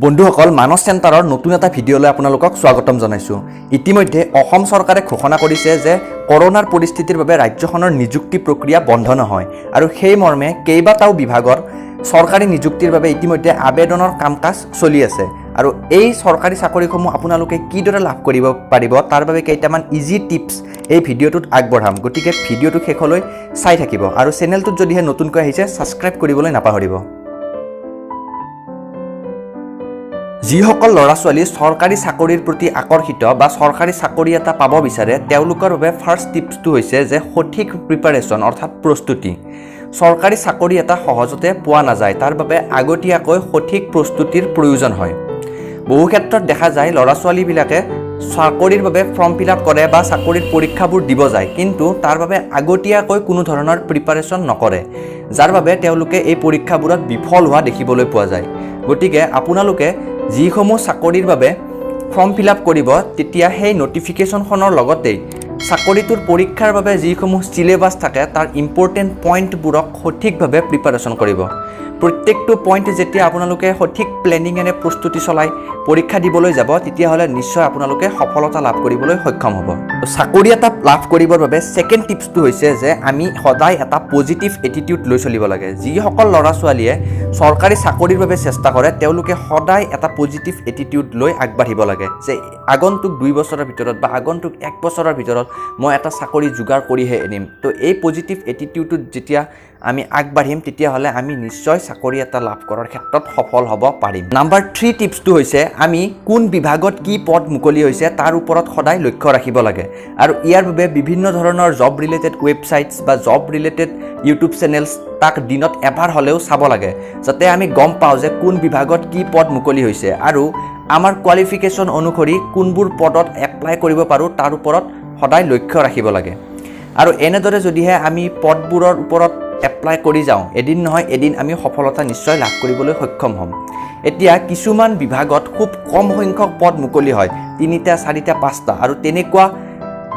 বন্ধুসকল মানস চেণ্টাৰৰ নতুন এটা ভিডিঅ'লৈ আপোনালোকক স্বাগতম জনাইছোঁ। ইতিমধ্যে অসম চৰকাৰে ঘোষণা কৰিছে যে কৰোনাৰ পৰিস্থিতিৰ বাবে ৰাজ্যখনৰ নিযুক্তি প্ৰক্ৰিয়া বন্ধ নহয় আৰু সেই মৰ্মে কেইবাটাও বিভাগৰ চৰকাৰী নিযুক্তিৰ বাবে ইতিমধ্যে আবেদনৰ কাম-কাজ চলি আছে আৰু এই চৰকাৰী চাকৰিসমূহ আপোনালোকে কিদৰে লাভ কৰিব পাৰিব তাৰ বাবে কেইটামান ইজি টিপছ এই ভিডিঅ'টোত আগবঢ়াম। গতিকে ভিডিঅ'টো শেষলৈ চাই থাকিব আৰু চেনেলটোত যদিহে নতুনকৈ আহিছে ছাবস্ক্ৰাইব কৰিবলৈ নাপাহৰিব। যিসকল ল'ৰা-ছোৱালী চৰকাৰী চাকৰিৰ প্ৰতি আকৰ্ষিত বা চৰকাৰী চাকৰি এটা পাব বিচাৰে তেওঁলোকৰ বাবে ফাৰ্ষ্ট টিপছটো হৈছে যে সঠিক প্ৰিপাৰেশ্যন অৰ্থাৎ প্ৰস্তুতি। চৰকাৰী চাকৰি এটা সহজতে পোৱা নাযায়, তাৰ বাবে আগতীয়াকৈ সঠিক প্ৰস্তুতিৰ প্ৰয়োজন হয়। বহু ক্ষেত্ৰত দেখা যায় ল'ৰা-ছোৱালীবিলাকে চাকৰিৰ বাবে ফৰ্ম ফিল আপ কৰে বা চাকৰিৰ পৰীক্ষাবোৰ দিব যায়, কিন্তু তাৰ বাবে আগতীয়াকৈ কোনো ধৰণৰ প্ৰিপাৰেশ্যন নকৰে, যাৰ বাবে তেওঁলোকে এই পৰীক্ষাবোৰত বিফল হোৱা দেখিবলৈ পোৱা যায়। গতিকে আপোনালোকে যিসমূহ চাকৰিৰ বাবে ফৰ্ম ফিল আপ কৰিব তেতিয়া সেই নটিফিকেশ্যনখনৰ লগতেই চাকৰিটোৰ পৰীক্ষাৰ বাবে যিসমূহ চিলেবাছ থাকে তাৰ ইম্পৰ্টেণ্ট পইণ্টবোৰক সঠিকভাৱে প্ৰিপাৰেশ্যন কৰিব। প্ৰত্যেকটো পইণ্ট যেতিয়া আপোনালোকে সঠিক প্লেনিঙেৰে প্ৰস্তুতি চলাই পৰীক্ষা দিবলৈ যাব তেতিয়াহ'লে নিশ্চয় আপোনালোকে সফলতা লাভ কৰিবলৈ সক্ষম হ'ব। চাকৰি এটা লাভ কৰিবৰ বাবে ছেকেণ্ড টিপছটো হৈছে যে আমি সদায় এটা পজিটিভ এটিটিউড লৈ চলিব লাগে। যিসকল ল'ৰা-ছোৱালীয়ে চৰকাৰী চাকৰিৰ বাবে চেষ্টা কৰে তেওঁলোকে সদায় এটা পজিটিভ এটিটিউড লৈ আগবাঢ়িব লাগে যে আগন্তুক 2 বছৰৰ ভিতৰত বা আগন্তুক 1 বছৰৰ ভিতৰত মই এটা চাকৰি যোগাৰ কৰিহে এৰিম। তো এই পজিটিভ এটিটিউডত যেতিয়া আমি আগবাঢ়িম তেতিয়াহ'লে আমি নিশ্চয় চাকৰি এটা লাভ কৰাৰ ক্ষেত্ৰত সফল হ'ব পাৰিম। নাম্বাৰ 3 টিপছটো হৈছে আমি কোন বিভাগত কি পদ মুকলি হৈছে তাৰ ওপৰত সদায় লক্ষ্য ৰাখিব লাগে আৰু ইয়াৰ বাবে বিভিন্ন ধৰণৰ জব ৰিলেটেড ৱেবছাইটছ বা জব ৰিলেটেড ইউটিউব চেনেলছ তাক দিনত এবাৰ হ'লেও চাব লাগে, যাতে আমি গম পাওঁ যে কোন বিভাগত কি পদ মুকলি হৈছে আৰু আমাৰ কোৱালিফিকেশ্যন অনুসৰি কোনবোৰ পদত এপ্লাই কৰিব পাৰোঁ তাৰ ওপৰত সদায় লক্ষ্য ৰাখিব লাগে। আৰু এনেদৰে যদিহে আমি পদবোৰৰ ওপৰত এপ্লাই কৰি যাওঁ এদিন নহয় এদিন আমি সফলতা নিশ্চয় লাভ কৰিবলৈ সক্ষম হ'ম। এতিয়া কিছুমান বিভাগত খুব কম সংখ্যক পদ মুকলি হয়, 3টা 4টা 5টা, আৰু তেনেকুৱা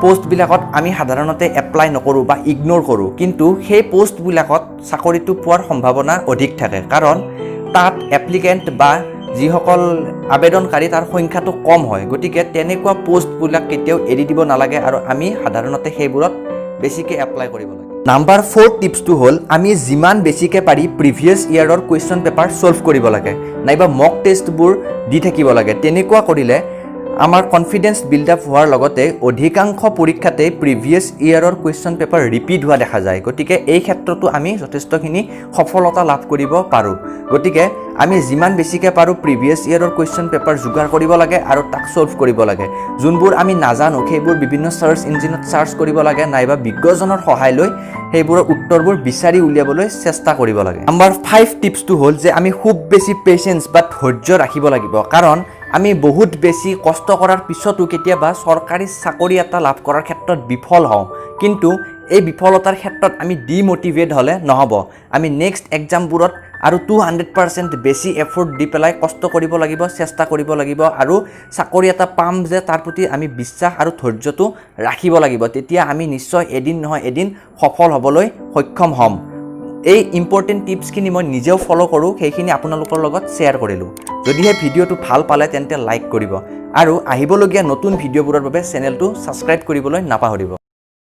পোষ্টবিলাকত আমি সাধাৰণতে এপ্লাই নকৰোঁ বা ইগন'ৰ কৰোঁ, কিন্তু সেই পোষ্টবিলাকত চাকৰিটো পোৱাৰ সম্ভাৱনা অধিক থাকে, কাৰণ তাত এপ্লিকেণ্ট বা যিসকল আবেদনকাৰী তাৰ সংখ্যাটো কম হয়। গতিকে তেনেকুৱা পোষ্টবিলাক কেতিয়াও এৰি দিব নালাগে আৰু আমি সাধাৰণতে সেইবোৰত বেছিকৈ এপ্লাই কৰিব লাগে। নাম্বাৰ 4 টিপছটো হ'ল আমি যিমান বেছিকৈ পাৰি প্ৰিভিয়াছ ইয়াৰৰ কুৱেশ্যন পেপাৰ ছল্ভ কৰিব লাগে, নাইবা মক টেষ্টবোৰ দি থাকিব লাগে। তেনেকুৱা কৰিলে আমাৰ কনফিডেন্স বিল্ড আপ হোৱাৰ লগতে অধিকাংশ পৰীক্ষাতে প্ৰিভিয়াছ ইয়াৰৰ কুৱেশ্যন পেপাৰ ৰিপিট হোৱা দেখা যায়। গতিকে এই ক্ষেত্ৰতো আমি যথেষ্টখিনি সফলতা লাভ কৰিব পাৰোঁ। গতিকে আমি যিমান বেছিকৈ পাৰোঁ প্ৰিভিয়াছ ইয়াৰৰ কুৱেশ্যন পেপাৰ যোগাৰ কৰিব লাগে আৰু তাক ছল্ভ কৰিব লাগে। যোনবোৰ আমি নাজানো সেইবোৰ বিভিন্ন চাৰ্চ ইঞ্জিনত চাৰ্চ কৰিব লাগে, নাইবা বিজ্ঞজনৰ সহায় লৈ সেইবোৰৰ উত্তৰবোৰ বিচাৰি উলিয়াবলৈ চেষ্টা কৰিব লাগে। নাম্বাৰ 5 টিপছটো হ'ল যে আমি খুব বেছি পেচেঞ্চ বা ধৈৰ্য ৰাখিব লাগিব, কাৰণ আমি বহুত বেছি কষ্ট কৰাৰ পিছতো কেতিয়াবা চৰকাৰী চাকৰি এটা লাভ কৰাৰ ক্ষেত্ৰত বিফল হওঁ, কিন্তু এই বিফলতাৰ ক্ষেত্ৰত আমি ডিম'টিভেট হ'লে নহ'ব। আমি নেক্সট এক্সামবোৰত আৰু 200% বেছি এফৰ্ট দি পেলাই কষ্ট কৰিব লাগিব, চেষ্টা কৰিব লাগিব আৰু চাকৰি এটা পাম যে তাৰ প্ৰতি আমি বিশ্বাস আৰু ধৈৰ্যটো ৰাখিব লাগিব। তেতিয়া আমি নিশ্চয় এদিন নহয় এদিন সফল হ'বলৈ সক্ষম হ'ম। এই ইম্পৰ্টেণ্ট টিপছখিনি মই নিজেও ফ'ল' কৰোঁ, সেইখিনি আপোনালোকৰ লগত শ্বেয়াৰ কৰিলোঁ। যদিহে ভিডিঅ'টো ভাল পালে তেন্তে লাইক কৰিব আৰু আহিবলগীয়া নতুন ভিডিঅ'বোৰৰ বাবে চেনেলটো ছাবস্ক্ৰাইব কৰিবলৈ নাপাহৰিব।